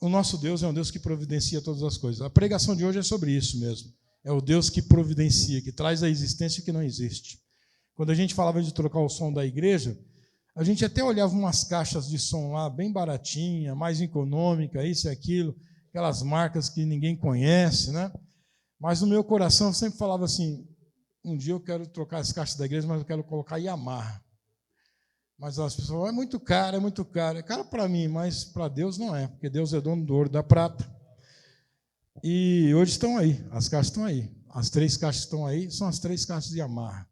o nosso Deus é um Deus que providencia todas as coisas. A pregação de hoje é sobre isso mesmo. É o Deus que providencia, que traz a existência que não existe. Quando a gente falava de trocar o som da igreja, a gente até olhava umas caixas de som lá, bem baratinha, mais econômica, isso e aquilo, aquelas marcas que ninguém conhece, né? Mas no meu coração eu sempre falava assim, um dia eu quero trocar as caixas da igreja, mas eu quero colocar Yamaha. Mas as pessoas falam, é muito caro, é muito caro. É caro para mim, mas para Deus não é, porque Deus é dono do ouro e da prata. E hoje estão aí, as caixas estão aí. As 3 caixas que estão aí são as 3 caixas de Yamaha.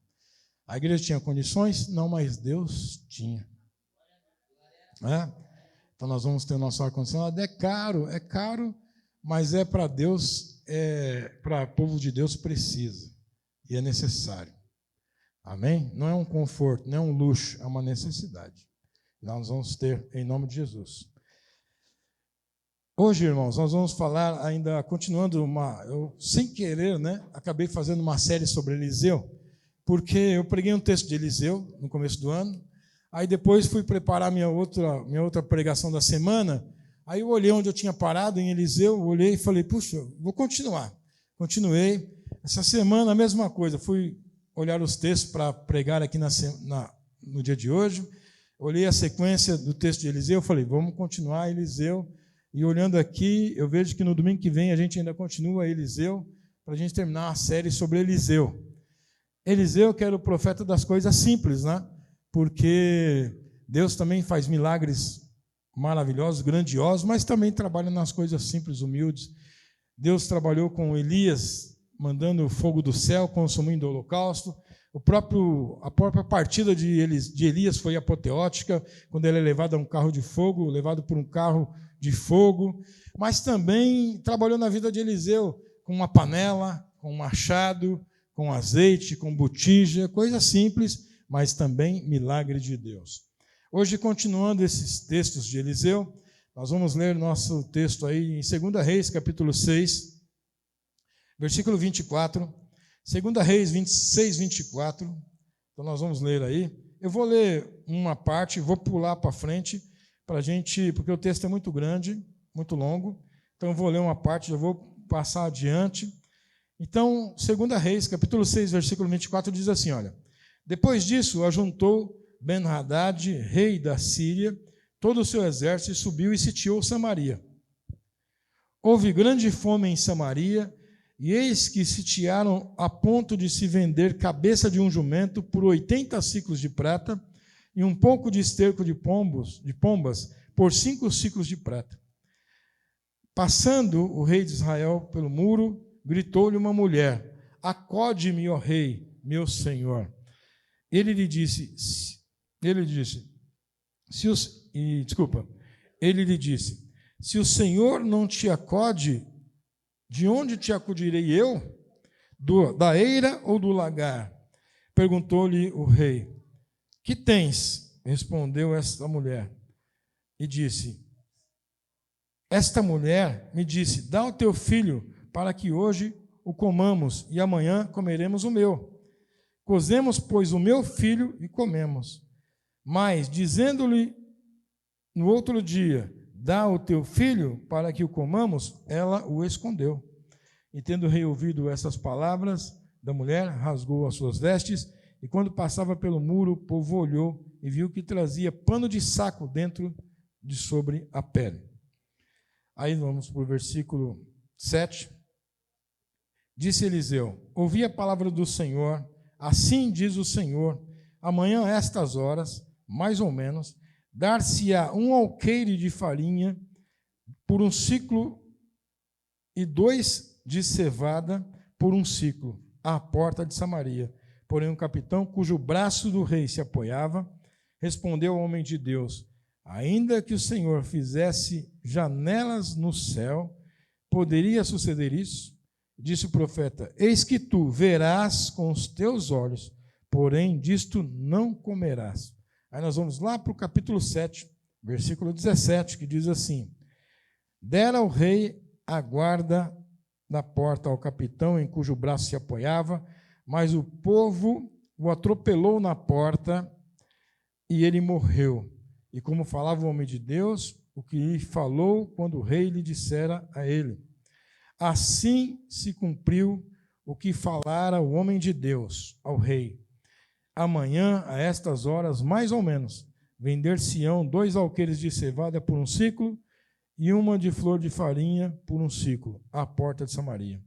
A igreja tinha condições? Não, mas Deus tinha. Então nós vamos ter o nosso ar-condicionado. É caro, mas é para Deus, para o povo de Deus precisa. E é necessário. Amém? Não é um conforto, não é um luxo, é uma necessidade. Nós vamos ter em nome de Jesus. Hoje, irmãos, nós vamos falar ainda, continuando eu sem querer, acabei fazendo uma série sobre Eliseu, porque eu preguei um texto de Eliseu no começo do ano, aí depois fui preparar minha outra pregação da semana, aí eu olhei onde eu tinha parado em Eliseu, olhei e falei, puxa, vou continuar. Continuei. Essa semana a mesma coisa, fui olhar os textos para pregar aqui no dia de hoje, olhei a sequência do texto de Eliseu, falei, vamos continuar Eliseu, e olhando aqui, eu vejo que no domingo que vem a gente ainda continua Eliseu, para a gente terminar a série sobre Eliseu. Eliseu, que era o profeta das coisas simples, porque Deus também faz milagres maravilhosos, grandiosos, mas também trabalha nas coisas simples, humildes. Deus trabalhou com Elias, mandando fogo do céu, consumindo o holocausto. A própria partida de Elias foi apoteótica, quando ele é levado a um carro de fogo, levado por um carro de fogo, mas também trabalhou na vida de Eliseu, com uma panela, com um machado, com azeite, com botija, coisa simples, mas também milagre de Deus. Hoje, continuando esses textos de Eliseu, nós vamos ler nosso texto aí em 2 Reis, capítulo 6, versículo 24, 2 Reis 26, 24, então nós vamos ler aí. Eu vou ler uma parte, vou pular para frente, para a gente, porque o texto é muito grande, muito longo, então eu vou ler uma parte, já vou passar adiante. Então, 2 Reis, capítulo 6, versículo 24, diz assim, olha, depois disso, ajuntou Ben-Hadad, rei da Síria, todo o seu exército, e subiu e sitiou Samaria. Houve grande fome em Samaria, e eis que sitiaram a ponto de se vender cabeça de um jumento por 80 siclos de prata e um pouco de esterco de pombas por 5 siclos de prata. Passando o rei de Israel pelo muro, gritou-lhe uma mulher, acode-me, ó rei, meu senhor. Ele lhe disse, se o Senhor não te acode, de onde te acudirei eu? Da eira ou do lagar? Perguntou-lhe o rei. Que tens? Respondeu esta mulher. E disse, esta mulher me disse, dá o teu filho para que hoje o comamos e amanhã comeremos o meu. Cozemos, pois, o meu filho e comemos. Mas, dizendo-lhe no outro dia, dá o teu filho para que o comamos, ela o escondeu. E tendo o rei ouvido essas palavras da mulher, rasgou as suas vestes, e quando passava pelo muro, o povo olhou e viu que trazia pano de saco dentro de sobre a pele. Aí vamos para o versículo 7. Disse Eliseu, ouvi a palavra do Senhor, assim diz o Senhor, amanhã a estas horas, mais ou menos, dar-se-á um alqueire de farinha por 1 siclo e 2 de cevada por 1 siclo, à porta de Samaria. Porém, um capitão, cujo braço do rei se apoiava, respondeu ao homem de Deus, ainda que o Senhor fizesse janelas no céu, poderia suceder isso? Disse o profeta, eis que tu verás com os teus olhos, porém disto não comerás. Aí nós vamos lá para o capítulo 7, versículo 17, que diz assim, dera o rei a guarda da porta ao capitão, em cujo braço se apoiava, mas o povo o atropelou na porta e ele morreu. E como falava o homem de Deus, o que lhe falou quando o rei lhe dissera a ele. Assim se cumpriu o que falara o homem de Deus ao rei. Amanhã, a estas horas, mais ou menos, vender-se-ão 2 alqueires de cevada por 1 siclo e uma de flor de farinha por 1 siclo, à porta de Samaria.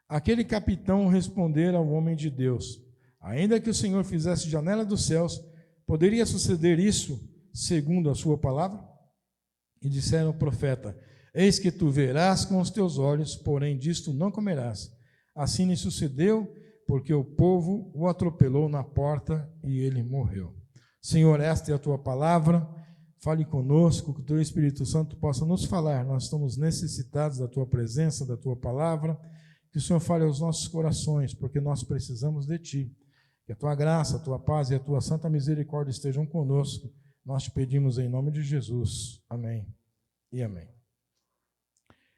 Aquele capitão respondera ao homem de Deus: ainda que o Senhor fizesse janela dos céus, poderia suceder isso segundo a sua palavra? E disseram ao profeta: eis que tu verás com os teus olhos, porém disto não comerás. Assim lhe sucedeu, porque o povo o atropelou na porta e ele morreu. Senhor, esta é a tua palavra. Fale conosco, que o teu Espírito Santo possa nos falar. Nós estamos necessitados da tua presença, da tua palavra. Que o Senhor fale aos nossos corações, porque nós precisamos de ti. Que a tua graça, a tua paz e a tua santa misericórdia estejam conosco. Nós te pedimos em nome de Jesus. Amém e amém.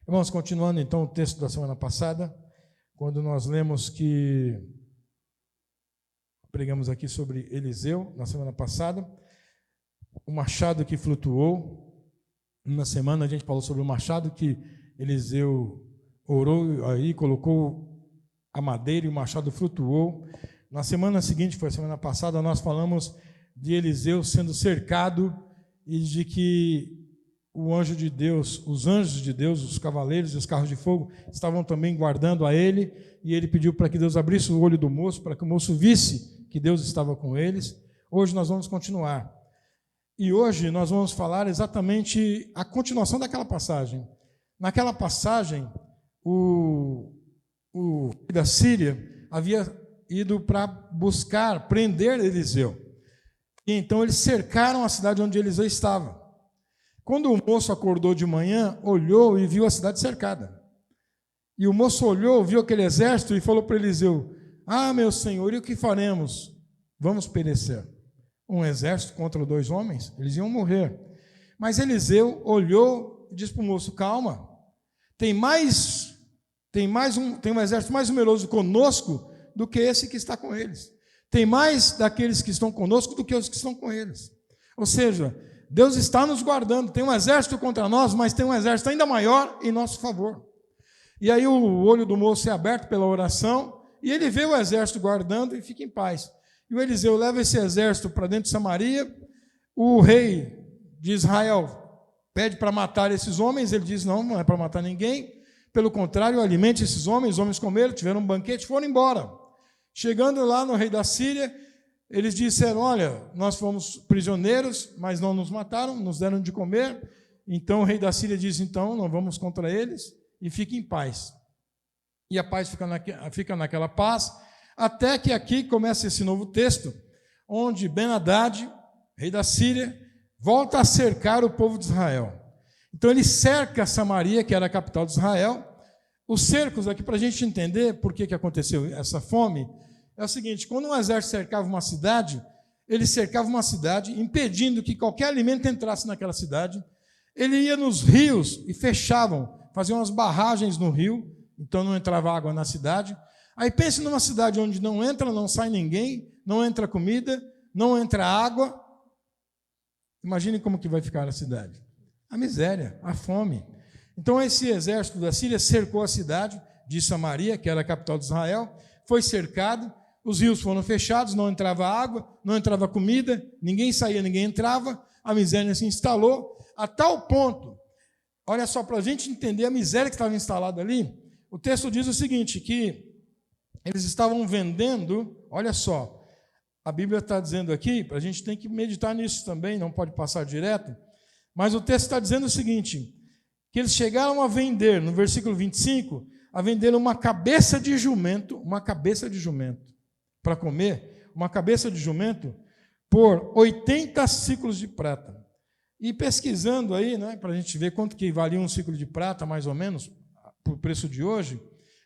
Vamos continuando então o texto da semana passada, quando nós lemos que pregamos aqui sobre Eliseu na semana passada, o machado que flutuou. Na semana a gente falou sobre o machado que Eliseu orou aí, colocou a madeira e o machado flutuou. Na semana seguinte, foi a semana passada, nós falamos de Eliseu sendo cercado e de que o anjo de Deus, os anjos de Deus, os cavaleiros e os carros de fogo estavam também guardando a ele, e ele pediu para que Deus abrisse o olho do moço, para que o moço visse que Deus estava com eles. Hoje nós vamos continuar. E hoje nós vamos falar exatamente a continuação daquela passagem. Naquela passagem, o rei da Síria havia ido para buscar, prender Eliseu. E então eles cercaram a cidade onde Eliseu estava. Quando o moço acordou de manhã, olhou e viu a cidade cercada. E o moço olhou, viu aquele exército e falou para Eliseu: ah, meu senhor, e o que faremos? Vamos perecer. Um exército contra 2 homens? Eles iam morrer. Mas Eliseu olhou e disse para o moço: calma, tem um exército mais numeroso conosco do que esse que está com eles. Tem mais daqueles que estão conosco do que os que estão com eles. Ou seja, Deus está nos guardando. Tem um exército contra nós, mas tem um exército ainda maior em nosso favor. E aí o olho do moço é aberto pela oração, e ele vê o exército guardando e fica em paz. E o Eliseu leva esse exército para dentro de Samaria. O rei de Israel pede para matar esses homens. Ele diz: não, não é para matar ninguém. Pelo contrário, alimente esses homens. Os homens comeram, tiveram um banquete e foram embora. Chegando lá no rei da Síria, eles disseram: olha, nós fomos prisioneiros, mas não nos mataram, nos deram de comer. Então o rei da Síria diz: então não vamos contra eles, e fique em paz. E a paz fica naquela paz, até que aqui começa esse novo texto, onde Ben-Hadad, rei da Síria, volta a cercar o povo de Israel. Então ele cerca Samaria, que era a capital de Israel. Os cercos, aqui para a gente entender por que aconteceu essa fome, é o seguinte: quando um exército cercava uma cidade, ele cercava uma cidade, impedindo que qualquer alimento entrasse naquela cidade. Ele ia nos rios e fechavam, faziam umas barragens no rio, então não entrava água na cidade. Aí pense numa cidade onde não entra, não sai ninguém, não entra comida, não entra água. Imagine como que vai ficar a cidade. A miséria, a fome. Então esse exército da Síria cercou a cidade de Samaria, que era a capital de Israel, foi cercado. Os rios foram fechados, não entrava água, não entrava comida, ninguém saía, ninguém entrava, a miséria se instalou, a tal ponto, olha só, para a gente entender a miséria que estava instalada ali, o texto diz o seguinte, que eles estavam vendendo, olha só, a Bíblia está dizendo aqui, a gente tem que meditar nisso também, não pode passar direto, mas o texto está dizendo o seguinte, que eles chegaram a vender, no versículo 25, a vender uma cabeça de jumento, para comer, uma cabeça de jumento, por 80 ciclos de prata. E pesquisando aí, né, para a gente ver quanto que valia um ciclo de prata, mais ou menos, por o preço de hoje,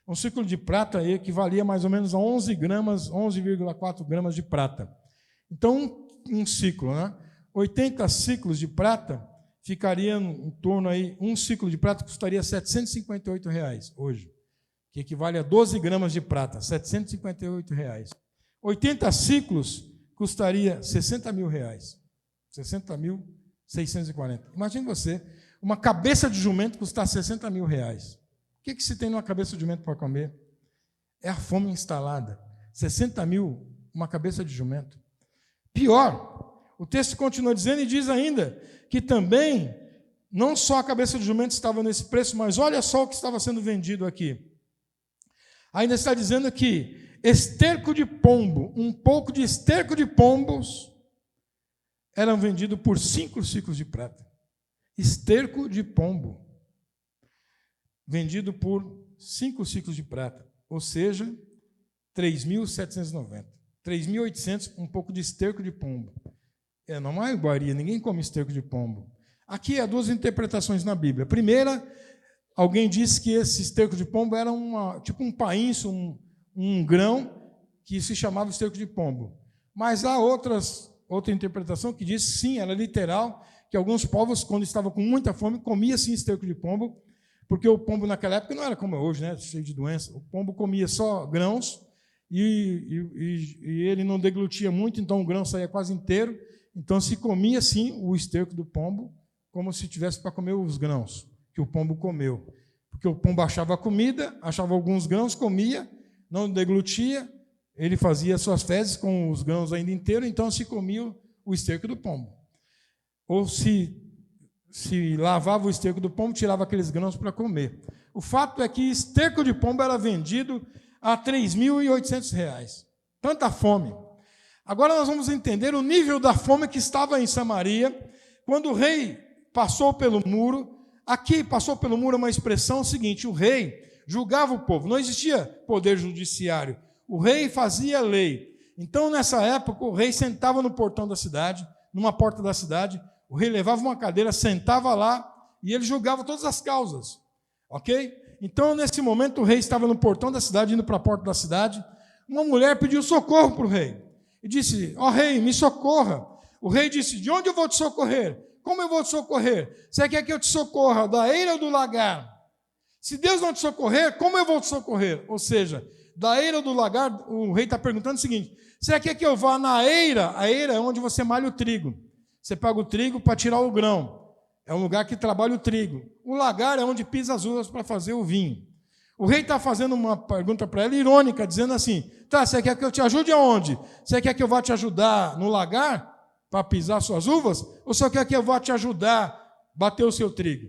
um ciclo de prata equivalia mais ou menos a 11 gramas, 11,4 gramas de prata. Então, um ciclo, né? 80 ciclos de prata ficaria em torno aí, um ciclo de prata custaria R$ 758 hoje, que equivale a 12 gramas de prata, R$ 758. 80 ciclos custaria R$ 60 mil, 60.640. Imagine você uma cabeça de jumento custar 60 mil reais. O que se tem numa cabeça de jumento para comer? É a fome instalada. 60 mil, uma cabeça de jumento. Pior, o texto continua dizendo e diz ainda que também, não só a cabeça de jumento estava nesse preço, mas olha só o que estava sendo vendido aqui. Ainda está dizendo que esterco de pombo, um pouco de esterco de pombos, eram vendidos por 5 ciclos de prata. Esterco de pombo, vendido por 5 ciclos de prata, ou seja, 3.790. 3.800, um pouco de esterco de pombo. Não é iguaria, ninguém come esterco de pombo. Aqui há 2 interpretações na Bíblia. A primeira, alguém disse que esse esterco de pombo era tipo um painço, um grão que se chamava esterco de pombo. Mas há outra interpretação que diz, sim, era literal, que alguns povos, quando estavam com muita fome, comiam sim esterco de pombo, porque o pombo naquela época não era como é hoje, né, cheio de doença. O pombo comia só grãos e ele não deglutia muito, então o grão saía quase inteiro. Então se comia sim o esterco do pombo, como se tivesse para comer os grãos que o pombo comeu. Porque o pombo achava a comida, achava alguns grãos, comia, não deglutia, ele fazia suas fezes com os grãos ainda inteiros, então se comia o esterco do pombo. Ou se lavava o esterco do pombo, tirava aqueles grãos para comer. O fato é que esterco de pombo era vendido a R$ 3.800. Tanta fome. Agora nós vamos entender o nível da fome que estava em Samaria, quando o rei passou pelo muro. Aqui, passou pelo muro, é uma expressão seguinte: o rei julgava o povo, não existia poder judiciário, o rei fazia lei. Então, nessa época, o rei sentava no portão da cidade, numa porta da cidade, o rei levava uma cadeira, sentava lá, e ele julgava todas as causas, ok? Então, nesse momento, o rei estava no portão da cidade, indo para a porta da cidade, uma mulher pediu socorro para o rei, e disse: ó rei, me socorra. O rei disse: de onde eu vou te socorrer? Como eu vou te socorrer? Você quer que eu te socorra da eira ou do lagar? Se Deus não te socorrer, como eu vou te socorrer? Ou seja, da eira ou do lagar, o rei está perguntando o seguinte: você quer que eu vá na eira? A eira é onde você malha o trigo. Você pega o trigo para tirar o grão. É um lugar que trabalha o trigo. O lagar é onde pisa as uvas para fazer o vinho. O rei está fazendo uma pergunta para ela irônica, dizendo assim: tá, você quer que eu te ajude aonde? Você quer que eu vá te ajudar no lagar para pisar suas uvas? Ou você quer que eu vá te ajudar a bater o seu trigo?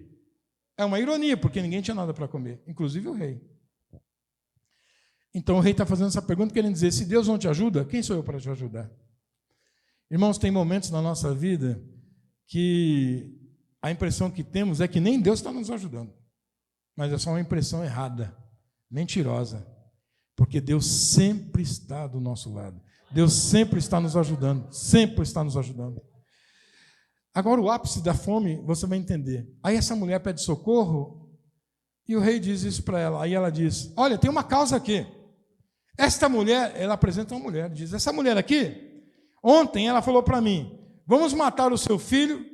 É uma ironia, porque ninguém tinha nada para comer, inclusive o rei. Então o rei está fazendo essa pergunta querendo dizer: se Deus não te ajuda, quem sou eu para te ajudar? Irmãos, tem momentos na nossa vida que a impressão que temos é que nem Deus está nos ajudando. Mas é só uma impressão errada, mentirosa. Porque Deus sempre está do nosso lado. Deus sempre está nos ajudando, sempre está nos ajudando. Agora, o ápice da fome, você vai entender. Aí essa mulher pede socorro e o rei diz isso para ela. Aí ela diz: olha, tem uma causa aqui. Esta mulher, ela apresenta uma mulher, diz: essa mulher aqui, ontem ela falou para mim: vamos matar o seu filho,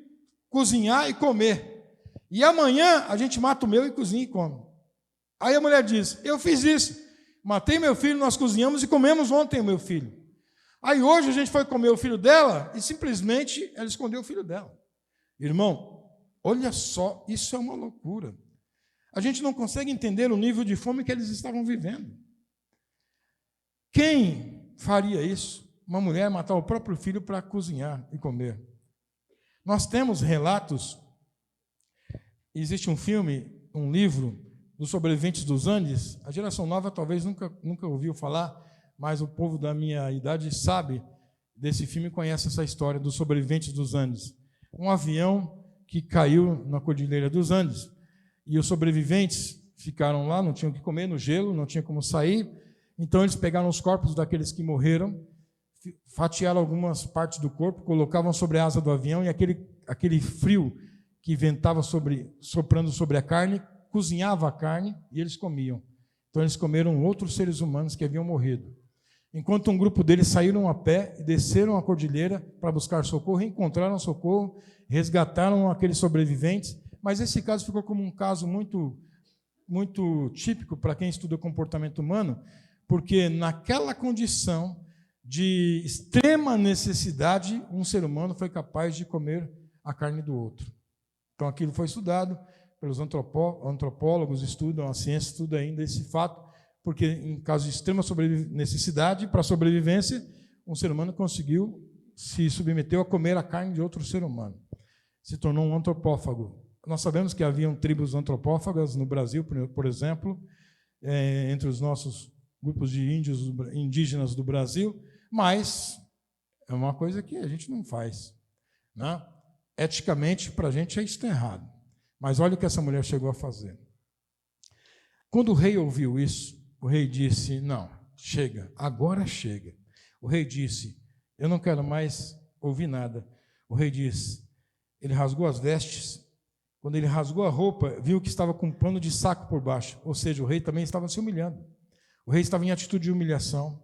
cozinhar e comer. E amanhã a gente mata o meu e cozinha e come. Aí a mulher diz: eu fiz isso, matei meu filho, nós cozinhamos e comemos ontem o meu filho. Aí hoje a gente foi comer o filho dela e simplesmente ela escondeu o filho dela. Irmão, olha só, isso é uma loucura. A gente não consegue entender o nível de fome que eles estavam vivendo. Quem faria isso? Uma mulher matar o próprio filho para cozinhar e comer. Nós temos relatos. Existe um filme, um livro dos sobreviventes dos Andes. A geração nova talvez nunca ouviu falar, mas o povo da minha idade sabe desse filme e conhece essa história dos sobreviventes dos Andes. Um avião que caiu na Cordilheira dos Andes e os sobreviventes ficaram lá, não tinham o que comer, no gelo, não tinha como sair. Então eles pegaram os corpos daqueles que morreram, fatiaram algumas partes do corpo, colocavam sobre a asa do avião e aquele frio que ventava soprando sobre a carne, cozinhava a carne e eles comiam. Então eles comeram outros seres humanos que haviam morrido. Enquanto um grupo deles saíram a pé e desceram a cordilheira para buscar socorro, encontraram socorro, resgataram aqueles sobreviventes, mas esse caso ficou como um caso muito, muito típico para quem estuda comportamento humano, porque naquela condição de extrema necessidade, um ser humano foi capaz de comer a carne do outro. Então, aquilo foi estudado pelos antropólogos, estudam a ciência, estuda ainda esse fato, porque em caso de extrema necessidade, para a sobrevivência, um ser humano conseguiu, se submeteu a comer a carne de outro ser humano. Se tornou um antropófago. Nós sabemos que haviam tribos antropófagas no Brasil, por exemplo, entre os nossos grupos de indígenas do Brasil, mas é uma coisa que a gente não faz, né? Eticamente, para a gente, isso é errado. Mas olha o que essa mulher chegou a fazer. Quando o rei ouviu isso, o rei disse, não, chega, agora chega. O rei disse, eu não quero mais ouvir nada. O rei disse, ele rasgou as vestes. Quando ele rasgou a roupa, viu que estava com um pano de saco por baixo. Ou seja, o rei também estava se humilhando. O rei estava em atitude de humilhação.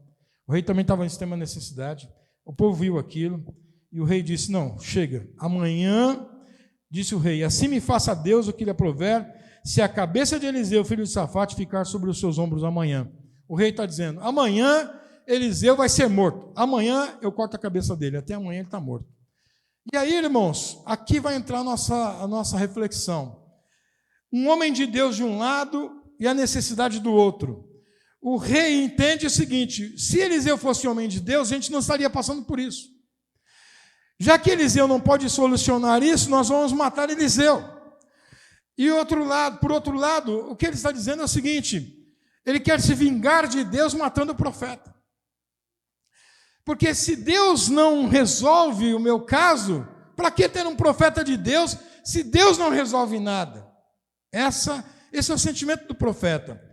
O rei também estava em extrema necessidade. O povo viu aquilo. E o rei disse, não, chega. Amanhã, disse o rei, assim me faça Deus o que lhe aprover, se a cabeça de Eliseu, filho de Safate, ficar sobre os seus ombros amanhã. O rei está dizendo, amanhã Eliseu vai ser morto. Amanhã eu corto a cabeça dele. Até amanhã ele está morto. E aí, irmãos, aqui vai entrar a nossa reflexão. Um homem de Deus de um lado e a necessidade do outro. O rei entende o seguinte, se Eliseu fosse homem de Deus, a gente não estaria passando por isso. Já que Eliseu não pode solucionar isso, nós vamos matar Eliseu. E por outro lado, o que ele está dizendo é o seguinte, ele quer se vingar de Deus matando o profeta. Porque se Deus não resolve o meu caso, para que ter um profeta de Deus se Deus não resolve nada? Esse é o sentimento do profeta.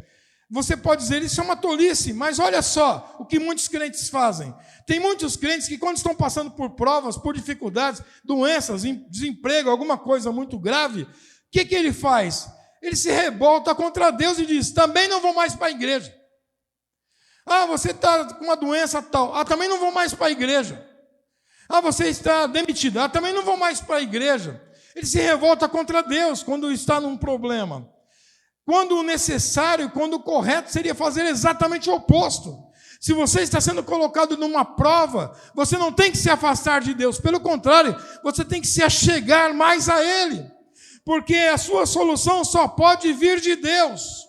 Você pode dizer, isso é uma tolice, mas olha só o que muitos crentes fazem. Tem muitos crentes que quando estão passando por provas, por dificuldades, doenças, desemprego, alguma coisa muito grave, o que ele faz? Ele se revolta contra Deus e diz, também não vou mais para a igreja. Ah, você está com uma doença tal. Ah, também não vou mais para a igreja. Ah, você está demitido. Ah, também não vou mais para a igreja. Ele se revolta contra Deus quando está num problema. Quando o necessário, quando o correto seria fazer exatamente o oposto. Se você está sendo colocado numa prova, você não tem que se afastar de Deus. Pelo contrário, você tem que se achegar mais a Ele. Porque a sua solução só pode vir de Deus.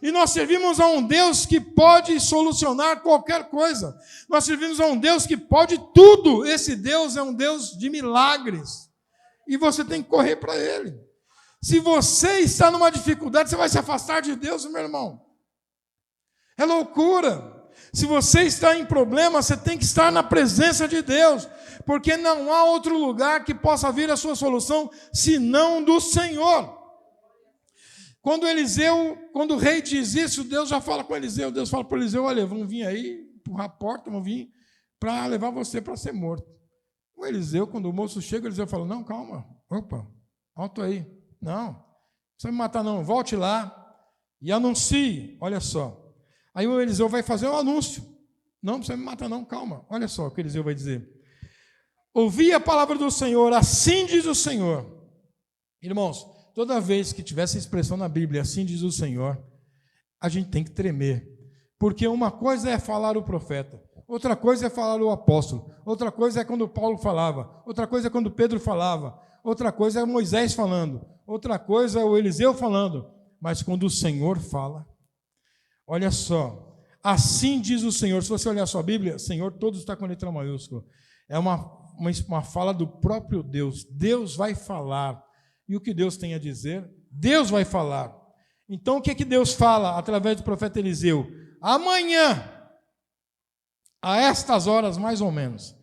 E nós servimos a um Deus que pode solucionar qualquer coisa. Nós servimos a um Deus que pode tudo. Esse Deus é um Deus de milagres. E você tem que correr para Ele. Se você está numa dificuldade, você vai se afastar de Deus, meu irmão. É loucura. Se você está em problema, você tem que estar na presença de Deus. Porque não há outro lugar que possa vir a sua solução, senão do Senhor. Quando o rei diz isso, Deus já fala com Eliseu. Deus fala para Eliseu, olha, vão vir aí, empurrar a porta, vão vir para levar você para ser morto. O Eliseu, quando o moço chega, o Eliseu fala, não, calma, opa, alto aí. Não, não precisa me matar não, volte lá e anuncie, olha só. Aí o Eliseu vai fazer um anúncio. Não precisa me matar não, calma. Olha só o que Eliseu vai dizer. Ouvi a palavra do Senhor, assim diz o Senhor. Irmãos, toda vez que tiver essa expressão na Bíblia, assim diz o Senhor, a gente tem que tremer. Porque uma coisa é falar o profeta, outra coisa é falar o apóstolo, outra coisa é quando Paulo falava, outra coisa é quando Pedro falava, outra coisa é Moisés falando, outra coisa é o Eliseu falando. Mas quando o Senhor fala, olha só, assim diz o Senhor. Se você olhar a sua Bíblia, Senhor, todo está com letra maiúscula. É uma fala do próprio Deus. Deus vai falar. E o que Deus tem a dizer, Deus vai falar. Então, o que é que Deus fala através do profeta Eliseu? Amanhã, a estas horas mais ou menos,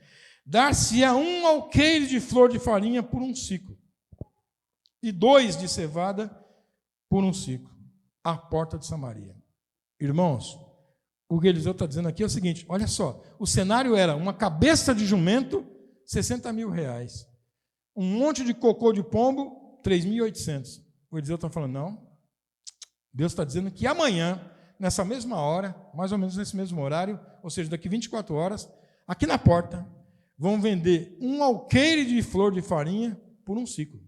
dar-se-á um alqueire de flor de farinha por um ciclo, e 2 de cevada por um ciclo, à porta de Samaria. Irmãos, o que Eliseu está dizendo aqui é o seguinte, olha só, o cenário era uma cabeça de jumento, 60 mil reais, um monte de cocô de pombo, 3.800. O Eliseu está falando, não, Deus está dizendo que amanhã, nessa mesma hora, mais ou menos nesse mesmo horário, ou seja, daqui 24 horas, aqui na porta, vão vender um alqueire de flor de farinha por um ciclo.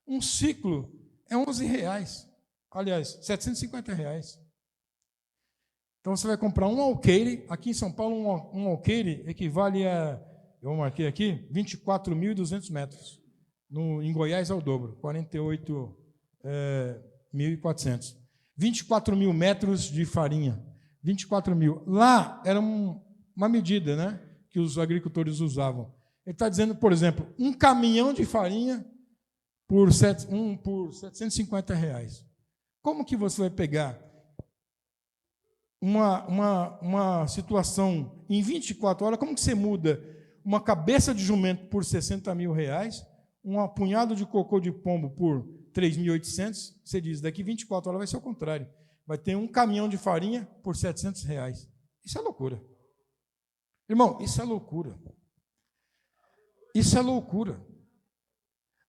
Um ciclo é 11 reais. Aliás, 750 reais. Então você vai comprar um alqueire, aqui em São Paulo um alqueire equivale a, eu marquei aqui, 24.200 metros. Em Goiás é o dobro, 48.400. 24 mil metros de farinha. 24 mil. Lá era uma medida, né, que os agricultores usavam. Ele está dizendo, por exemplo, um caminhão de farinha por R$750. Como que você vai pegar uma situação em 24 horas? Como que você muda uma cabeça de jumento por R$60 mil, um punhado de cocô de pombo por 3.800? Você diz, daqui 24 horas vai ser o contrário. Vai ter um caminhão de farinha por R$700. Isso é loucura. Irmão, isso é loucura. Isso é loucura.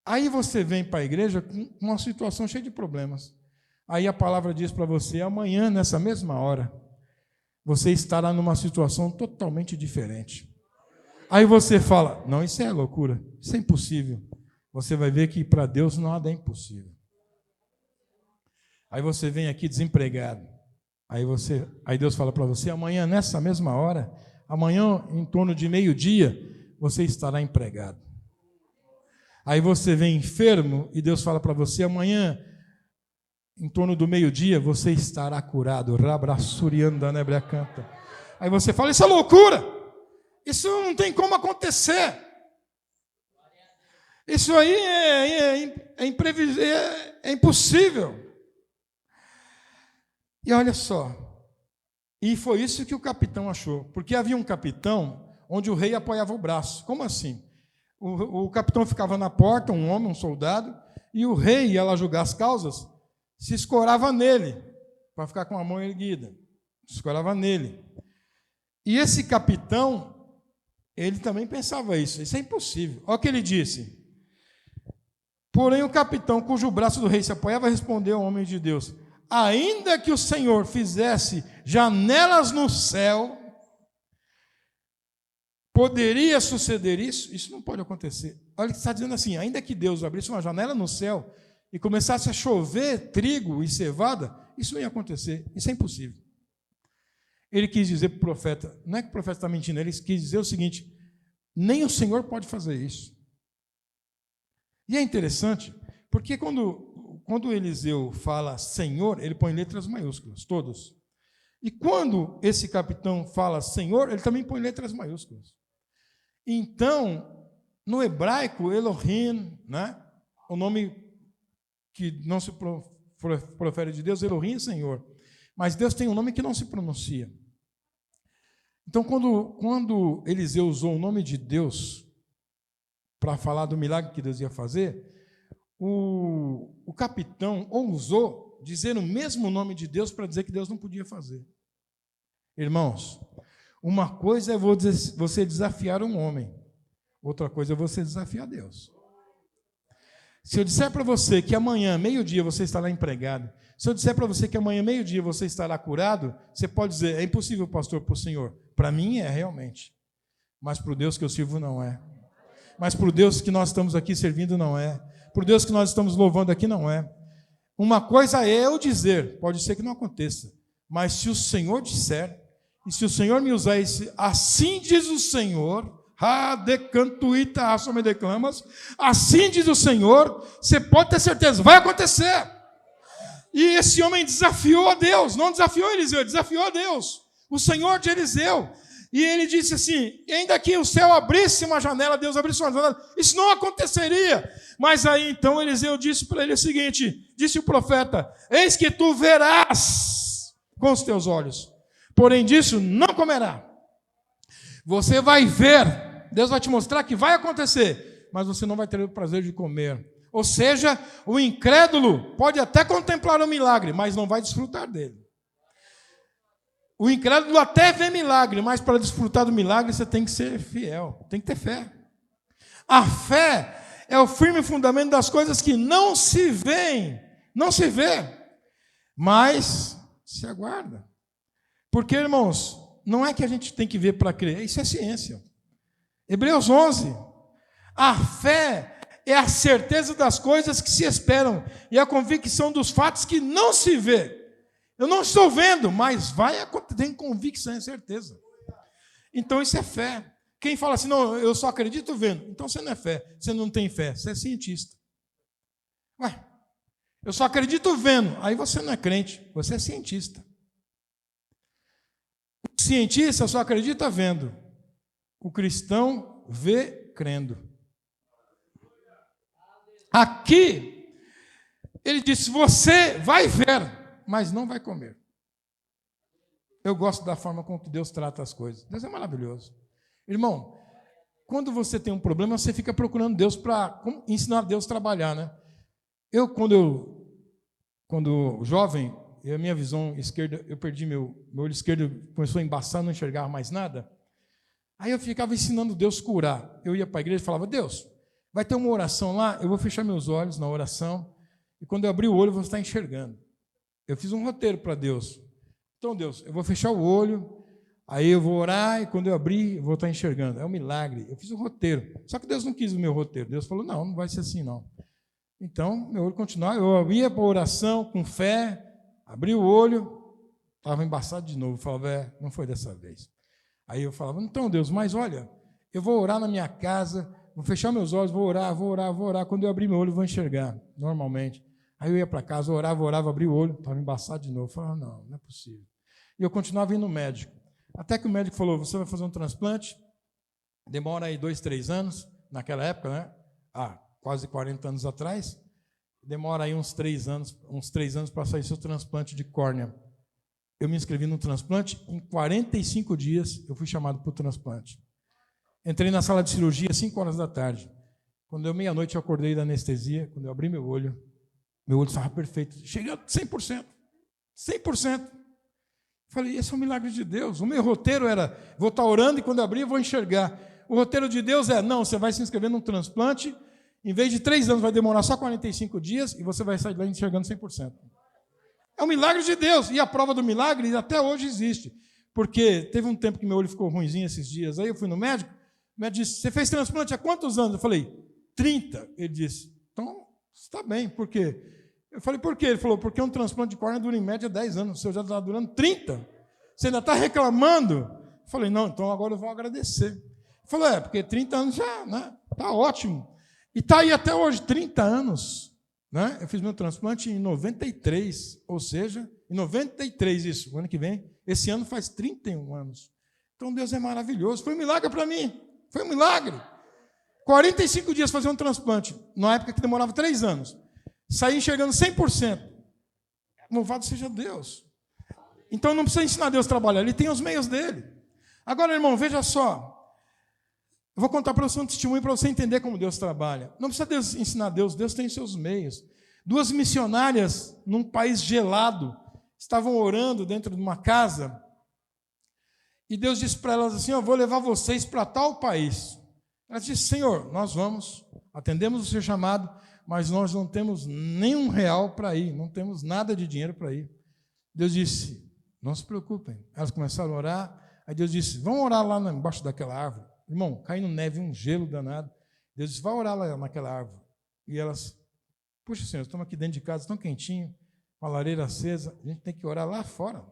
Aí você vem para a igreja com uma situação cheia de problemas. Aí a palavra diz para você, amanhã, nessa mesma hora, você estará numa situação totalmente diferente. Aí você fala, não, isso é loucura, isso é impossível. Você vai ver que para Deus nada é impossível. Aí você vem aqui desempregado. Aí Deus fala para você, amanhã, nessa mesma hora, amanhã, em torno de meio-dia, você estará empregado. Aí você vem enfermo e Deus fala para você, amanhã, em torno do meio-dia, você estará curado. Aí você fala, isso é loucura, isso não tem como acontecer. Isso aí é imprevisível, é impossível. E olha só, e foi isso que o capitão achou, porque havia um capitão onde o rei apoiava o braço. Como assim? O capitão ficava na porta, um homem, um soldado, e o rei ia lá julgar as causas, se escorava nele, para ficar com a mão erguida, se escorava nele. E esse capitão, ele também pensava isso é impossível. Olha o que ele disse. Porém, o capitão, cujo braço do rei se apoiava, respondeu ao homem de Deus, ainda que o Senhor fizesse janelas no céu, poderia suceder isso? Isso não pode acontecer. Olha o que está dizendo assim, ainda que Deus abrisse uma janela no céu e começasse a chover trigo e cevada, isso não ia acontecer, isso é impossível. Ele quis dizer para o profeta, não é que o profeta está mentindo, ele quis dizer o seguinte, nem o Senhor pode fazer isso. E é interessante, porque quando Eliseu fala Senhor, ele põe letras maiúsculas, todos. E quando esse capitão fala Senhor, ele também põe letras maiúsculas. Então, no hebraico, Elohim, né? O nome que não se profere de Deus, Elohim é Senhor. Mas Deus tem um nome que não se pronuncia. Então, quando Eliseu usou o nome de Deus para falar do milagre que Deus ia fazer, o capitão ousou dizer o mesmo nome de Deus para dizer que Deus não podia fazer. Irmãos, uma coisa é você desafiar um homem, outra coisa é você desafiar Deus. Se eu disser para você que amanhã, meio-dia, você estará empregado, se eu disser para você que amanhã, meio-dia, você estará curado, você pode dizer, é impossível, pastor, para o Senhor. Para mim é realmente, mas para o Deus que eu sirvo não é. Mas para o Deus que nós estamos aqui servindo não é. Para o Deus que nós estamos louvando aqui não é. Uma coisa é eu dizer, pode ser que não aconteça, mas se o Senhor disser, e se o Senhor me usar esse, assim diz o Senhor, assim diz o Senhor, você pode ter certeza, vai acontecer. E esse homem desafiou a Deus, não desafiou Eliseu, desafiou a Deus, o Senhor de Eliseu. E ele disse assim, ainda que o céu abrisse uma janela, Deus abrisse uma janela, isso não aconteceria. Mas aí então Eliseu disse para ele o seguinte, disse o profeta, eis que tu verás com os teus olhos, porém disso não comerá. Você vai ver, Deus vai te mostrar que vai acontecer, mas você não vai ter o prazer de comer. Ou seja, o incrédulo pode até contemplar o milagre, mas não vai desfrutar dele. O incrédulo até vê milagre, mas para desfrutar do milagre você tem que ser fiel, tem que ter fé. A fé é o firme fundamento das coisas que não se veem, não se vê, mas se aguarda. Porque, irmãos, não é que a gente tem que ver para crer, isso é ciência. Hebreus 11, a fé é a certeza das coisas que se esperam e a convicção dos fatos que não se vê. Eu não estou vendo, mas vai acontecer, tem convicção, é certeza. Então isso é fé. Quem fala assim, não, eu só acredito vendo. Então você não é fé, você não tem fé, você é cientista. Ué, eu só acredito vendo. Aí você não é crente, você é cientista. O cientista só acredita vendo. O cristão vê crendo. Aqui, ele disse, você vai ver, mas não vai comer. Eu gosto da forma como Deus trata as coisas. Deus é maravilhoso. Irmão, quando você tem um problema, você fica procurando Deus para ensinar Deus a trabalhar, né? Quando jovem, a minha visão esquerda, eu perdi meu olho esquerdo, começou a embaçar, não enxergava mais nada. Aí eu ficava ensinando Deus a curar. Eu ia para a igreja e falava, Deus, vai ter uma oração lá, eu vou fechar meus olhos na oração, e quando eu abrir o olho, eu vou estar enxergando. Eu fiz um roteiro para Deus. Então, Deus, eu vou fechar o olho, aí eu vou orar, e quando eu abrir, eu vou estar enxergando. É um milagre. Eu fiz um roteiro. Só que Deus não quis o meu roteiro. Deus falou, não vai ser assim, não. Então, meu olho continuava. Eu ia para a oração com fé, abri o olho, estava embaçado de novo. Eu falava, não foi dessa vez. Aí eu falava, então, Deus, mas olha, eu vou orar na minha casa, vou fechar meus olhos, vou orar. Quando eu abrir meu olho, eu vou enxergar, normalmente. Aí eu ia para casa, orava, abri o olho, estava embaçado de novo. Eu falava, não é possível. E eu continuava indo no médico. Até que o médico falou, você vai fazer um transplante, demora aí 2, 3 anos, naquela época, né? Quase 40 anos atrás, demora aí uns 3 anos para sair seu transplante de córnea. Eu me inscrevi no transplante, em 45 dias eu fui chamado para o transplante. Entrei na sala de cirurgia às 5 horas da tarde. Quando deu meia-noite, eu acordei da anestesia, quando eu abri meu olho estava perfeito, cheguei a 100%. 100%. Falei, esse é um milagre de Deus. O meu roteiro era, vou estar orando e quando eu abrir eu vou enxergar. O roteiro de Deus é, não, você vai se inscrever num transplante, em vez de 3 anos vai demorar só 45 dias e você vai sair de lá enxergando 100%. É um milagre de Deus. E a prova do milagre até hoje existe. Porque teve um tempo que meu olho ficou ruimzinho esses dias. Aí eu fui no médico, o médico disse, você fez transplante há quantos anos? Eu falei, 30. Ele disse, então, está bem, por quê? Eu falei, por quê? Ele falou, porque um transplante de córnea dura em média 10 anos, o seu já está durando 30. Você ainda está reclamando? Eu falei, não, então agora eu vou agradecer. Ele falou, porque 30 anos já, né? Está ótimo. E está aí até hoje, 30 anos. Né? Eu fiz meu transplante em 93, ou seja, em 93 isso, o ano que vem. Esse ano faz 31 anos. Então Deus é maravilhoso. Foi um milagre para mim. Foi um milagre. 45 dias fazer um transplante, na época que demorava 3 anos. Saí enxergando 100%. Louvado seja Deus. Então não precisa ensinar Deus a trabalhar, Ele tem os meios dele. Agora, irmão, veja só. Eu vou contar para você um testemunho para você entender como Deus trabalha. Não precisa Deus ensinar Deus tem seus meios. 2 missionárias num país gelado estavam orando dentro de uma casa e Deus disse para elas assim, eu vou levar vocês para tal país. Elas disseram, Senhor, nós vamos, atendemos o seu chamado, mas nós não temos nenhum real para ir, não temos nada de dinheiro para ir. Deus disse, não se preocupem. Elas começaram a orar, aí Deus disse, vão orar lá embaixo daquela árvore. Irmão, caindo neve, um gelo danado. Deus disse, vai orar lá naquela árvore. E elas, puxa, Senhor, estamos aqui dentro de casa, tão quentinho, com a lareira acesa, a gente tem que orar lá fora.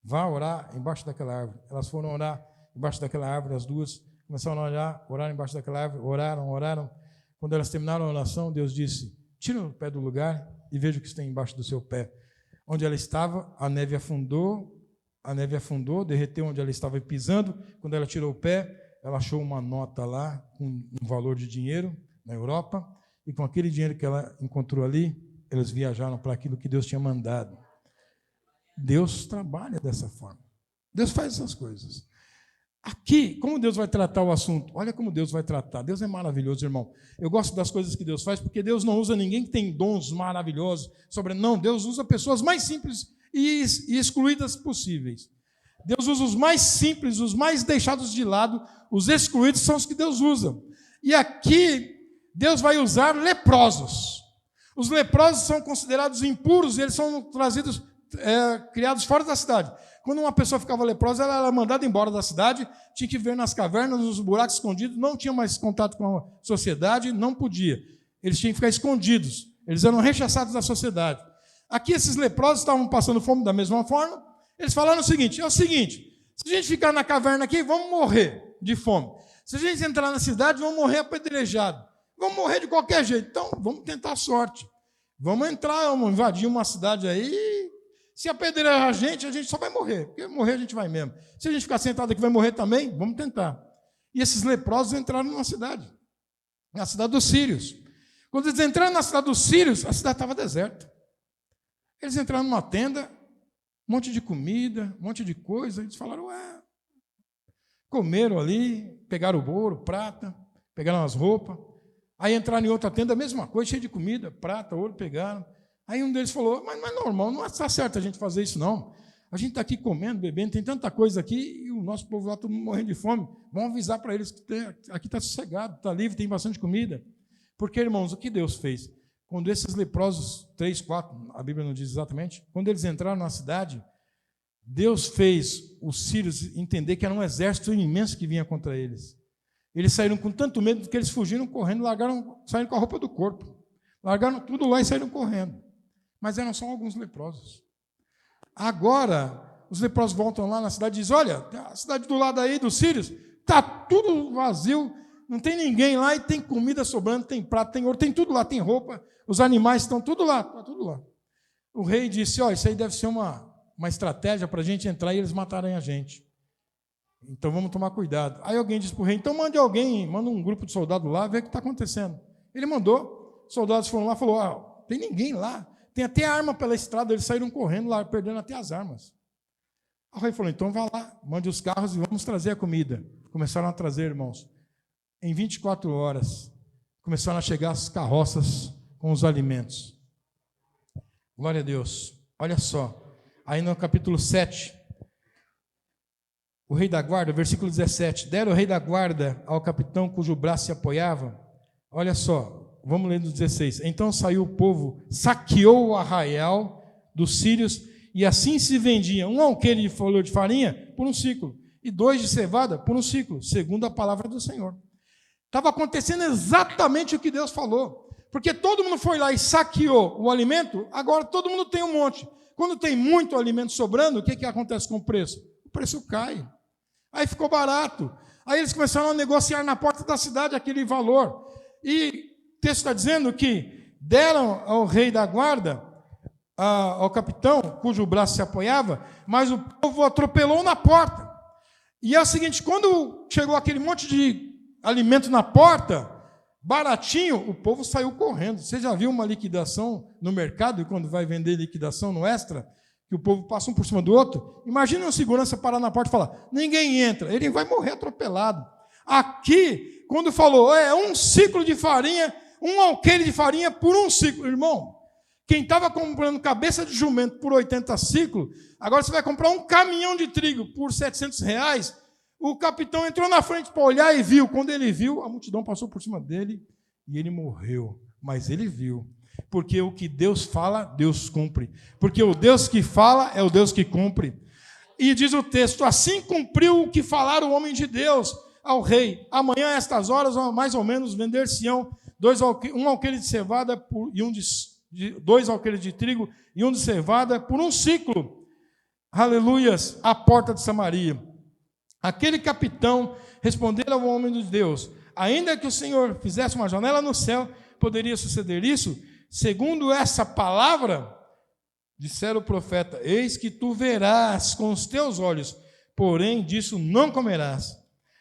Vá orar embaixo daquela árvore. Elas foram orar embaixo daquela árvore, as duas, começaram a orar embaixo daquela árvore, oraram. Quando elas terminaram a oração, Deus disse, tira o pé do lugar e veja o que tem embaixo do seu pé. Onde ela estava, a neve afundou, derreteu onde ela estava pisando. Quando ela tirou o pé, ela achou uma nota lá, com um valor de dinheiro, na Europa, e com aquele dinheiro que ela encontrou ali, eles viajaram para aquilo que Deus tinha mandado. Deus trabalha dessa forma. Deus faz essas coisas. Aqui, como Deus vai tratar o assunto? Olha como Deus vai tratar. Deus é maravilhoso, irmão. Eu gosto das coisas que Deus faz, porque Deus não usa ninguém que tem dons maravilhosos. Não, Deus usa pessoas mais simples e excluídas possíveis. Deus usa os mais simples, os mais deixados de lado, os excluídos são os que Deus usa. E aqui, Deus vai usar leprosos. Os leprosos são considerados impuros, eles são criados fora da cidade. Quando uma pessoa ficava leprosa, ela era mandada embora da cidade, tinha que viver nas cavernas, nos buracos escondidos, não tinha mais contato com a sociedade, não podia. Eles tinham que ficar escondidos, eles eram rechaçados da sociedade. Aqui esses leprosos estavam passando fome da mesma forma, eles falaram o seguinte, se a gente ficar na caverna aqui, vamos morrer de fome. Se a gente entrar na cidade, vamos morrer apedrejados. Vamos morrer de qualquer jeito. Então, vamos tentar a sorte. Vamos entrar, vamos invadir uma cidade aí. Se apedrejar a gente só vai morrer. Porque morrer a gente vai mesmo. Se a gente ficar sentado aqui vai morrer também, vamos tentar. E esses leprosos entraram na cidade dos sírios. Quando eles entraram na cidade dos sírios, a cidade estava deserta. Eles entraram numa tenda, um monte de comida, um monte de coisa. Eles falaram, comeram ali, pegaram o ouro, prata, pegaram as roupas. Aí entraram em outra tenda, a mesma coisa, cheia de comida, prata, ouro, pegaram. Aí um deles falou, mas não é normal, não está certo a gente fazer isso, não. A gente está aqui comendo, bebendo, tem tanta coisa aqui, e o nosso povo lá todo mundo morrendo de fome. Vamos avisar para eles que aqui está sossegado, está livre, tem bastante comida. Porque, irmãos, o que Deus fez? Quando esses leprosos, 3, 4, a Bíblia não diz exatamente, quando eles entraram na cidade, Deus fez os sírios entender que era um exército imenso que vinha contra eles. Eles saíram com tanto medo que eles fugiram correndo, saíram com a roupa do corpo. Largaram tudo lá e saíram correndo. Mas eram só alguns leprosos. Agora, os leprosos voltam lá na cidade e dizem, olha, a cidade do lado aí dos sírios está tudo vazio, não tem ninguém lá e tem comida sobrando, tem prato, tem ouro, tem tudo lá, tem roupa, os animais estão tudo lá, está tudo lá. O rei disse, isso aí deve ser uma estratégia para a gente entrar e eles matarem a gente. Então vamos tomar cuidado. Aí alguém disse para o rei, então manda um grupo de soldados lá, ver o que está acontecendo. Ele mandou, os soldados foram lá e falou, tem ninguém lá, tem até arma pela estrada, eles saíram correndo lá, perdendo até as armas. O rei falou, então vá lá, mande os carros e vamos trazer a comida. Começaram a trazer, irmãos. Em 24 horas, começaram a chegar as carroças com os alimentos. Glória a Deus. Olha só, aí no capítulo 7, o rei da guarda, versículo 17, deram o rei da guarda ao capitão cujo braço se apoiava. Olha só, vamos ler no 16. Então saiu o povo, saqueou o arraial dos sírios, e assim se vendia um alqueire de flor de farinha por um ciclo, e 2 de cevada por um ciclo, segundo a palavra do Senhor. Estava acontecendo exatamente o que Deus falou, porque todo mundo foi lá e saqueou o alimento, agora todo mundo tem um monte. Quando tem muito alimento sobrando, o que acontece com o preço? O preço cai. Aí ficou barato. Aí eles começaram a negociar na porta da cidade aquele valor. E o texto está dizendo que deram ao rei da guarda, ao capitão, cujo braço se apoiava, mas o povo atropelou na porta. E é o seguinte, quando chegou aquele monte de alimento na porta, baratinho, o povo saiu correndo. Você já viu uma liquidação no mercado, e quando vai vender liquidação no Extra, que o povo passa um por cima do outro? Imagina um segurança parar na porta e falar, ninguém entra, ele vai morrer atropelado. Aqui, quando falou, um ciclo de farinha, um alqueire de farinha por um ciclo. Irmão, quem estava comprando cabeça de jumento por 80 ciclos, agora você vai comprar um caminhão de trigo por R$700, o capitão entrou na frente para olhar e viu. Quando ele viu, a multidão passou por cima dele e ele morreu. Mas ele viu. Porque o que Deus fala, Deus cumpre. Porque o Deus que fala é o Deus que cumpre. E diz o texto, assim cumpriu o que falara o homem de Deus ao rei. Amanhã, a estas horas, mais ou menos, vender-se-ão um alqueire de cevada e 2 alqueires de trigo e um de cevada por um ciclo. Aleluias, à porta de Samaria. Aquele capitão respondeu ao homem de Deus, ainda que o Senhor fizesse uma janela no céu, poderia suceder isso? Segundo essa palavra, dissera o profeta, eis que tu verás com os teus olhos, porém disso não comerás.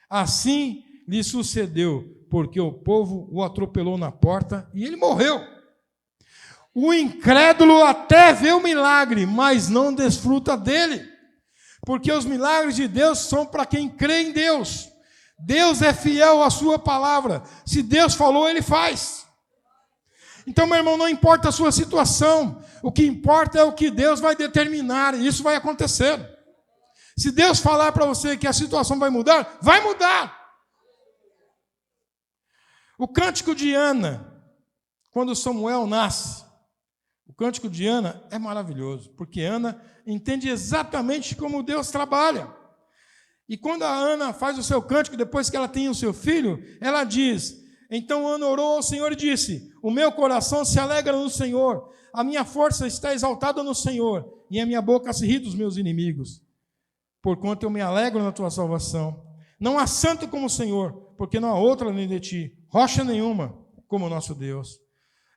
Assim lhe sucedeu, porque o povo o atropelou na porta e ele morreu. O incrédulo até vê o milagre, mas não desfruta dele. Porque os milagres de Deus são para quem crê em Deus. Deus é fiel à sua palavra. Se Deus falou, Ele faz. Então, meu irmão, não importa a sua situação. O que importa é o que Deus vai determinar. E isso vai acontecer. Se Deus falar para você que a situação vai mudar, vai mudar. O cântico de Ana, quando Samuel nasce, o cântico de Ana é maravilhoso, porque Ana entende exatamente como Deus trabalha. E quando a Ana faz o seu cântico, depois que ela tem o seu filho, ela diz, então Ana orou ao Senhor e disse, o meu coração se alegra no Senhor, a minha força está exaltada no Senhor, e a minha boca se ri dos meus inimigos, porquanto eu me alegro na tua salvação. Não há santo como o Senhor, porque não há outra além de ti, rocha nenhuma como o nosso Deus.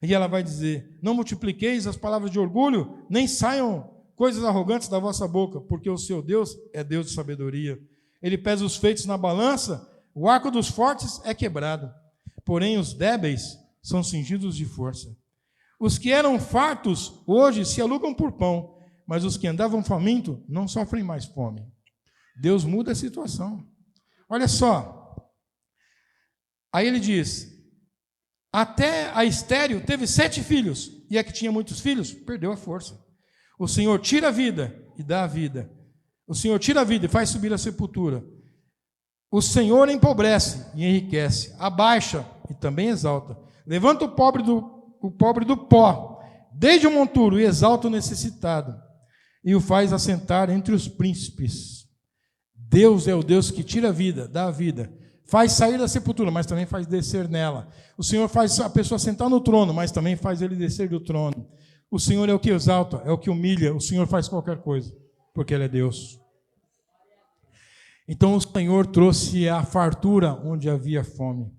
E ela vai dizer: não multipliqueis as palavras de orgulho, nem saiam coisas arrogantes da vossa boca, porque o seu Deus é Deus de sabedoria. Ele pesa os feitos na balança, o arco dos fortes é quebrado, porém os débeis são cingidos de força. Os que eram fartos hoje se alugam por pão, mas os que andavam famintos não sofrem mais fome. Deus muda a situação. Olha só. Aí ele diz: até a estéril teve 7 filhos, e a que tinha muitos filhos perdeu a força. O Senhor tira a vida e dá a vida. O Senhor tira a vida e faz subir a sepultura. O Senhor empobrece e enriquece, abaixa e também exalta. Levanta o pobre do pó, desde o monturo, e exalta o necessitado, e o faz assentar entre os príncipes. Deus é o Deus que tira a vida, dá a vida, faz sair da sepultura, mas também faz descer nela. O Senhor faz a pessoa sentar no trono, mas também faz ele descer do trono. O Senhor é o que exalta, é o que humilha. O Senhor faz qualquer coisa, porque Ele é Deus. Então o Senhor trouxe a fartura onde havia fome.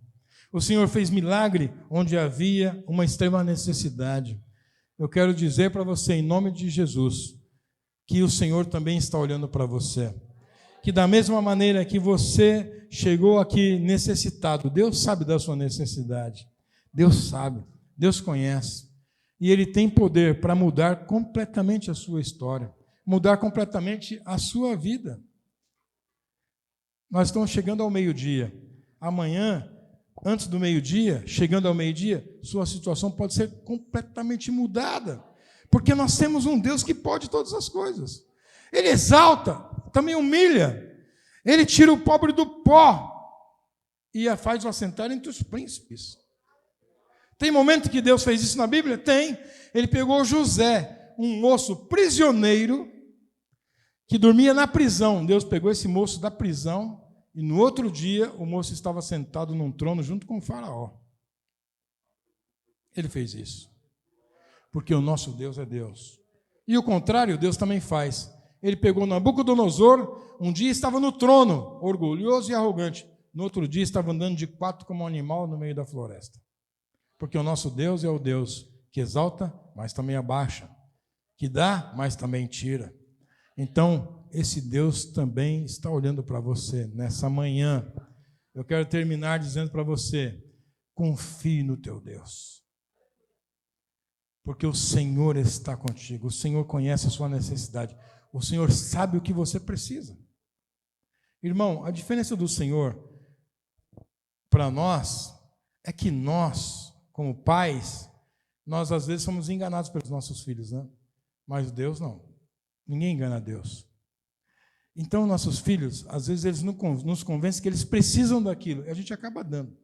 O Senhor fez milagre onde havia uma extrema necessidade. Eu quero dizer para você, em nome de Jesus, que o Senhor também está olhando para você. Que da mesma maneira que você chegou aqui necessitado, Deus sabe da sua necessidade. Deus sabe, Deus conhece. E Ele tem poder para mudar completamente a sua história, mudar completamente a sua vida. Nós estamos chegando ao meio-dia. Amanhã, antes do meio-dia, chegando ao meio-dia, sua situação pode ser completamente mudada, porque nós temos um Deus que pode todas as coisas. Ele exalta, também humilha. Ele tira o pobre do pó e a faz-o assentar entre os príncipes. Tem momento que Deus fez isso na Bíblia? Tem. Ele pegou José, um moço prisioneiro, que dormia na prisão. Deus pegou esse moço da prisão e no outro dia o moço estava sentado num trono junto com o faraó. Ele fez isso. Porque o nosso Deus é Deus. E o contrário, Deus também faz. Ele pegou Nabucodonosor, um dia estava no trono, orgulhoso e arrogante. No outro dia estava andando de 4 como um animal no meio da floresta. Porque o nosso Deus é o Deus que exalta, mas também abaixa, que dá, mas também tira. Então, esse Deus também está olhando para você nessa manhã. Eu quero terminar dizendo para você: confie no teu Deus. Porque o Senhor está contigo, o Senhor conhece a sua necessidade, o Senhor sabe o que você precisa. Irmão, a diferença do Senhor para nós é que nós, como pais, nós às vezes somos enganados pelos nossos filhos, né? Mas Deus não. Ninguém engana Deus. Então, nossos filhos, às vezes eles nos convencem que eles precisam daquilo, e a gente acaba dando.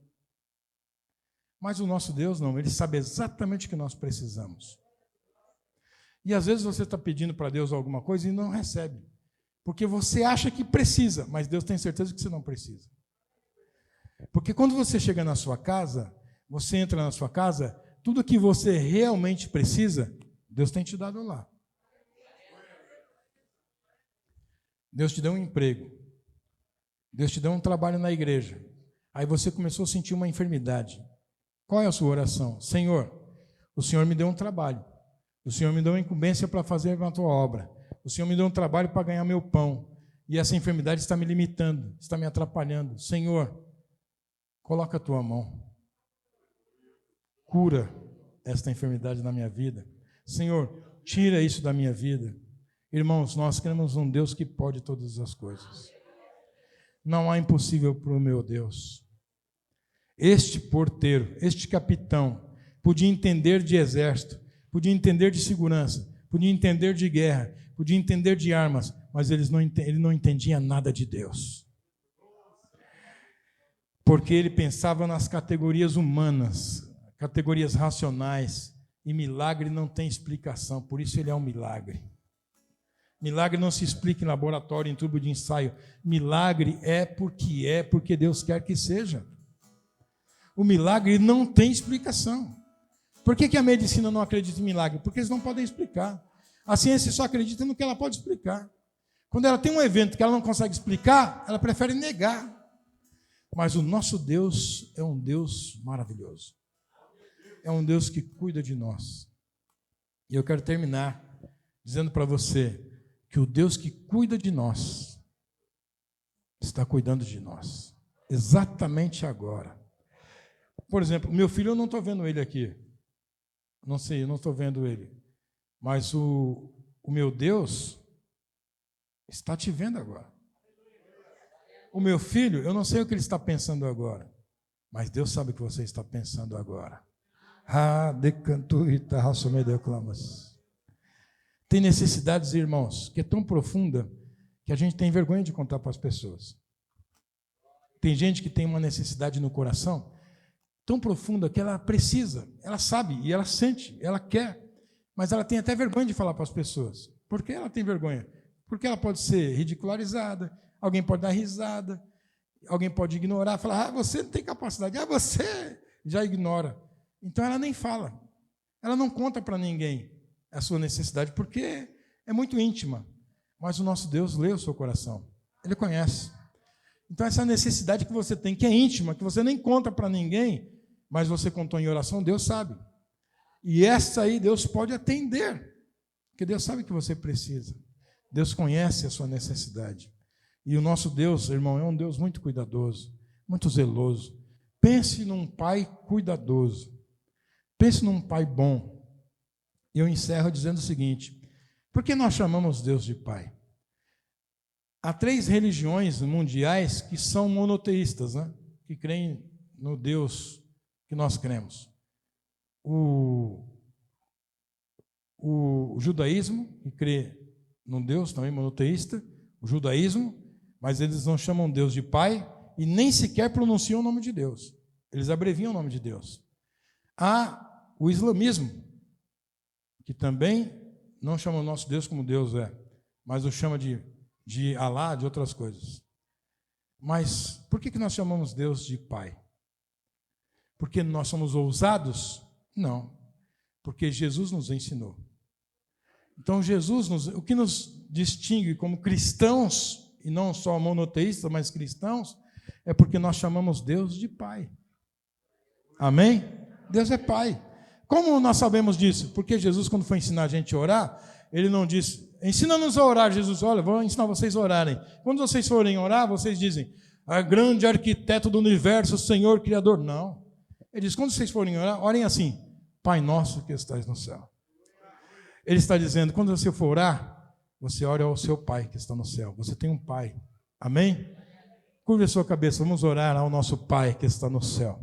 Mas o nosso Deus não, Ele sabe exatamente o que nós precisamos. E às vezes você está pedindo para Deus alguma coisa e não recebe, porque você acha que precisa, mas Deus tem certeza que você não precisa. Porque quando você chega na sua casa, você entra na sua casa, tudo que você realmente precisa, Deus tem te dado lá. Deus te deu um emprego. Deus te deu um trabalho na igreja. Aí você começou a sentir uma enfermidade. Qual é a sua oração? Senhor, o Senhor me deu um trabalho. O Senhor me deu uma incumbência para fazer a tua obra. O Senhor me deu um trabalho para ganhar meu pão. E essa enfermidade está me limitando, está me atrapalhando. Senhor, coloca a tua mão. Cura esta enfermidade na minha vida. Senhor, tira isso da minha vida. Irmãos, nós queremos um Deus que pode todas as coisas. Não há impossível para o meu Deus. Este porteiro, este capitão, podia entender de exército, podia entender de segurança, podia entender de guerra, podia entender de armas, mas ele não entendia nada de Deus. Porque ele pensava nas categorias humanas, categorias racionais, e milagre não tem explicação, por isso ele é um milagre. Milagre não se explica em laboratório, em tubo de ensaio. Milagre é porque Deus quer que seja. O milagre não tem explicação. Por que a medicina não acredita em milagre? Porque eles não podem explicar. A ciência só acredita no que ela pode explicar. Quando ela tem um evento que ela não consegue explicar, ela prefere negar. Mas o nosso Deus é um Deus maravilhoso. É um Deus que cuida de nós. E eu quero terminar dizendo para você que o Deus que cuida de nós está cuidando de nós. Exatamente agora. Por exemplo, meu filho, eu não estou vendo ele aqui. Não sei, eu não estou vendo ele. Mas o meu Deus está te vendo agora. O meu filho, eu não sei o que ele está pensando agora, mas Deus sabe o que você está pensando agora. Tem necessidades, irmãos, que é tão profunda que a gente tem vergonha de contar para as pessoas. Tem gente que tem uma necessidade no coração tão profunda que ela precisa, ela sabe e ela sente, ela quer, mas ela tem até vergonha de falar para as pessoas. Por que ela tem vergonha? Porque ela pode ser ridicularizada, alguém pode dar risada, alguém pode ignorar, falar, você não tem capacidade, você já ignora. Então ela nem fala, ela não conta para ninguém a sua necessidade, porque é muito íntima. Mas o nosso Deus lê o seu coração, Ele conhece. Então essa necessidade que você tem, que é íntima, que você nem conta para ninguém, mas você contou em oração, Deus sabe. E essa aí Deus pode atender, porque Deus sabe que você precisa. Deus conhece a sua necessidade. E o nosso Deus, irmão, é um Deus muito cuidadoso, muito zeloso. Pense num pai cuidadoso. Pense num pai bom. E eu encerro dizendo o seguinte: por que nós chamamos Deus de pai? Há 3 religiões mundiais que são monoteístas, né? Que creem no Deus que nós cremos. O judaísmo, que crê num Deus também monoteísta, o judaísmo, mas eles não chamam Deus de pai e nem sequer pronunciam o nome de Deus. Eles abreviam o nome de Deus. Há o islamismo, que também não chama o nosso Deus como Deus é, mas o chama de Alá, de outras coisas. Mas por que nós chamamos Deus de pai? Porque nós somos ousados? Não. Porque Jesus nos ensinou. Então Jesus, o que nos distingue como cristãos, e não só monoteístas, mas cristãos, é porque nós chamamos Deus de pai. Amém? Deus é pai. Como nós sabemos disso? Porque Jesus, quando foi ensinar a gente a orar, Ele não disse, ensina-nos a orar, Jesus, olha, vou ensinar vocês a orarem. Quando vocês forem orar, vocês dizem, a grande arquiteto do universo, Senhor, Criador. Não. Ele diz, quando vocês forem orar, orem assim, Pai nosso que estás no céu. Ele está dizendo, quando você for orar, você ore ao seu Pai que está no céu. Você tem um Pai. Amém? Curve a sua cabeça, vamos orar ao nosso Pai que está no céu.